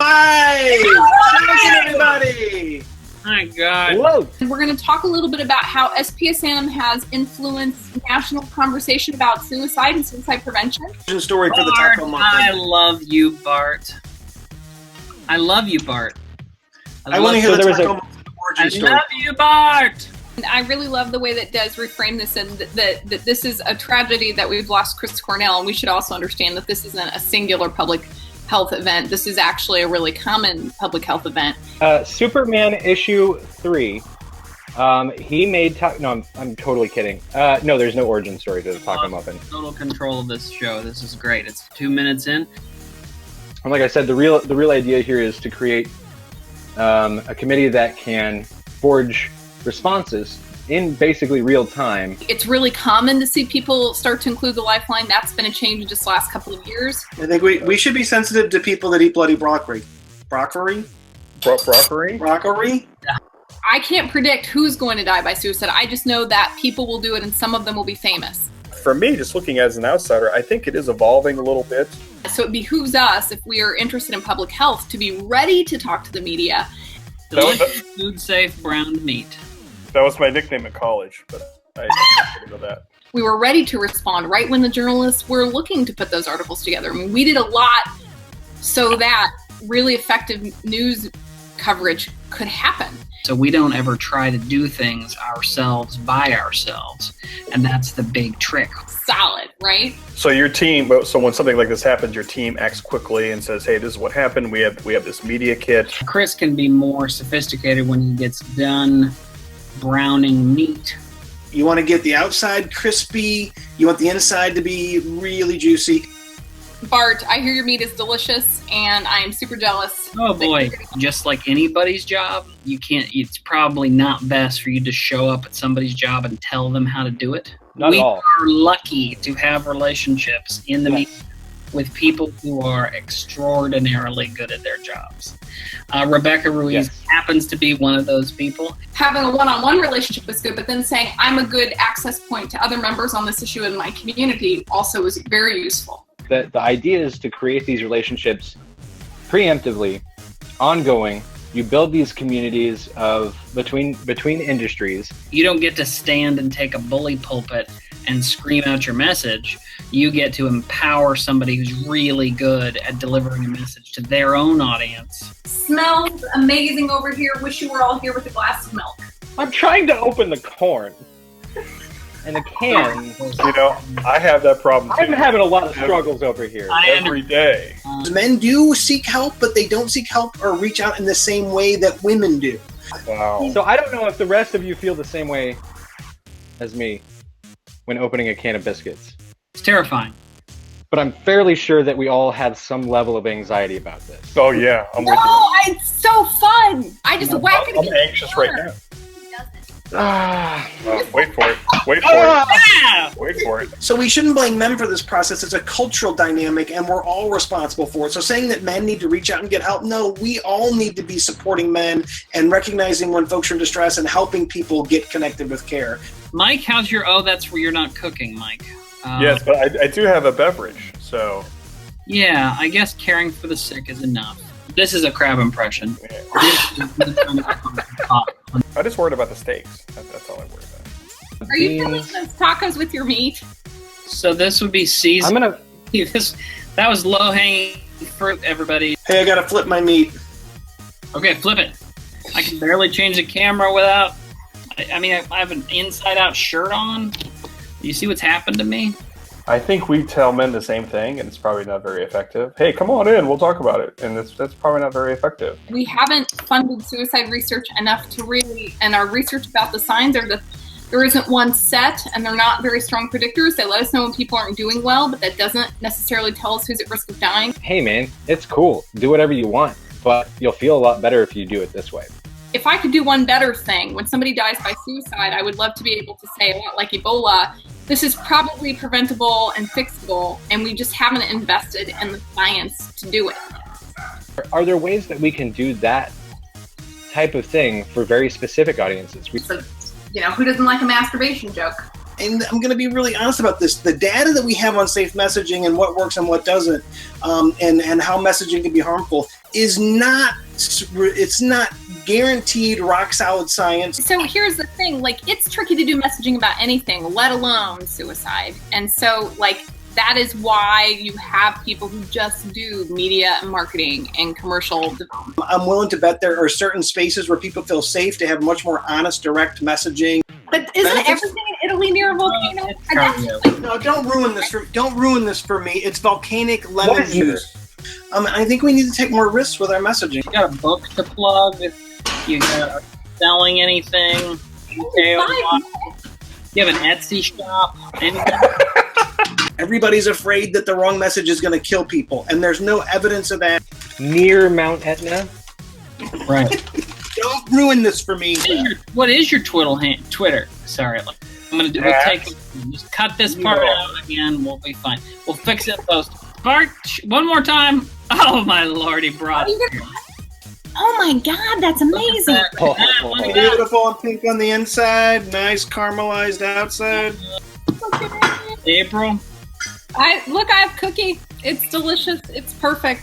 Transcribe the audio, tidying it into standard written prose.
Hi! Welcome, everybody! My God. Hello. We're going to talk a little bit about how SPSM has influenced national conversation about suicide and suicide prevention. Story for the Bart, Taco Month. I love you, Bart. I love you, Bart. I want to hear so the there was Taco Month origin I story. love you, Bart. And I really love the way that Des reframed this, and that this is a tragedy that we've lost Chris Cornell, and we should also understand that this isn't a singular public health event. This is actually a really common public health event. Superman issue 3. He made no, I'm totally kidding. No, there's no origin story to the Taco Muffin. Total control of this show. This is great. It's 2 minutes in. And like I said, the real idea here is to create a committee that can forge responses in basically real time. It's really common to see people start to include the lifeline. That's been a change in just the last couple of years. I think we should be sensitive to people that eat bloody broccoli. Broccoli? Broccoli? I can't predict who's going to die by suicide. I just know that people will do it, and some of them will be famous. For me, just looking as an outsider, I think it is evolving a little bit. So it behooves us, if we are interested in public health, to be ready to talk to the media. Delicious, food-safe browned meat. That was my nickname at college, but I didn't know that. We were ready to respond right when the journalists were looking to put those articles together. I mean, we did a lot so that really effective news coverage could happen. So we don't ever try to do things ourselves by ourselves. And that's the big trick. Solid, right? So your team, so when something like this happens, your team acts quickly and says, "Hey, this is what happened. We have this media kit." Chris can be more sophisticated when he gets done browning meat. You want to get the outside crispy. You want the inside to be really juicy. Bart, I hear your meat is delicious, and I am super jealous. Oh boy, just like anybody's job, it's probably not best for you to show up at somebody's job and tell them how to do it. Not we at all. are lucky to have relationships in the media with people who are extraordinarily good at their jobs. Rebecca Ruiz happens to be one of those people. Having a one-on-one relationship is good, but then saying I'm a good access point to other members on this issue in my community also is very useful. The idea is to create these relationships preemptively, ongoing. You build these communities of between industries. You don't get to stand and take a bully pulpit and scream out your message. You get to empower somebody who's really good at delivering a message to their own audience. Smells amazing over here. Wish you were all here with a glass of milk. I'm trying to open the corn. And the can. You know, I have that problem I'm too. having a lot of struggles over here. Every day. Men do seek help, but they don't seek help or reach out in the same way that women do. Wow. So I don't know if the rest of you feel the same way as me when opening a can of biscuits. It's terrifying. But I'm fairly sure that we all have some level of anxiety about this. Oh yeah, I'm with you. Oh, it's so fun! I just whack it I'm against the anxious right corner. now. Ah, Wait for it. Wait for Yeah! it. Wait for it. So we shouldn't blame men for this process. It's a cultural dynamic, and we're all responsible for it. So saying that men need to reach out and get help, no, we all need to be supporting men and recognizing when folks are in distress and helping people get connected with care. Mike, how's your, that's where you're not cooking, Mike. Yes, but I do have a beverage, so. Yeah, I guess caring for the sick is enough. This is a crab impression. Yeah. I just worried about the steaks. That's all I worry about. Are you filling those tacos with your meat? So this would be season. I'm gonna. That was low-hanging fruit, everybody. Hey, I gotta flip my meat. Okay, flip it. I can barely change the camera without... I have an inside-out shirt on. You see what's happened to me? I think we tell men the same thing, and it's probably not very effective. Hey, come on in, we'll talk about it. And that's probably not very effective. We haven't funded suicide research enough to really, and our research about the signs are that there isn't one set, and they're not very strong predictors. They let us know when people aren't doing well, but that doesn't necessarily tell us who's at risk of dying. Hey man, it's cool. Do whatever you want, but you'll feel a lot better if you do it this way. If I could do one better thing, when somebody dies by suicide, I would love to be able to say, a lot like Ebola, this is probably preventable and fixable, and we just haven't invested in the science to do it. Are there ways that we can do that type of thing for very specific audiences? So, who doesn't like a masturbation joke? And I'm going to be really honest about this. The data that we have on safe messaging and what works and what doesn't, and how messaging can be harmful, is not, it's not guaranteed rock solid science. So here's the thing, like, it's tricky to do messaging about anything, let alone suicide. And so, like, that is why you have people who just do media and marketing and commercial development. I'm willing to bet there are certain spaces where people feel safe to have much more honest, direct messaging. But isn't everything in Italy near a volcano? No, don't ruin this for me. It's volcanic lemon juice. I think we need to take more risks with our messaging. You got a book to plug? You got selling anything? You have an Etsy shop? Anything? Everybody's afraid that the wrong message is going to kill people, and there's no evidence of that. Near Mount Etna? Right. Don't ruin this for me. What is your Twitter? Sorry, I'm gonna do. We'll just cut this part out again. We'll be fine. We'll fix it post. Bart, one more time. Oh my lordy, bro. Oh my God, that's amazing. Beautiful and pink on the inside, nice caramelized outside. April. I have cookie. It's delicious. It's perfect.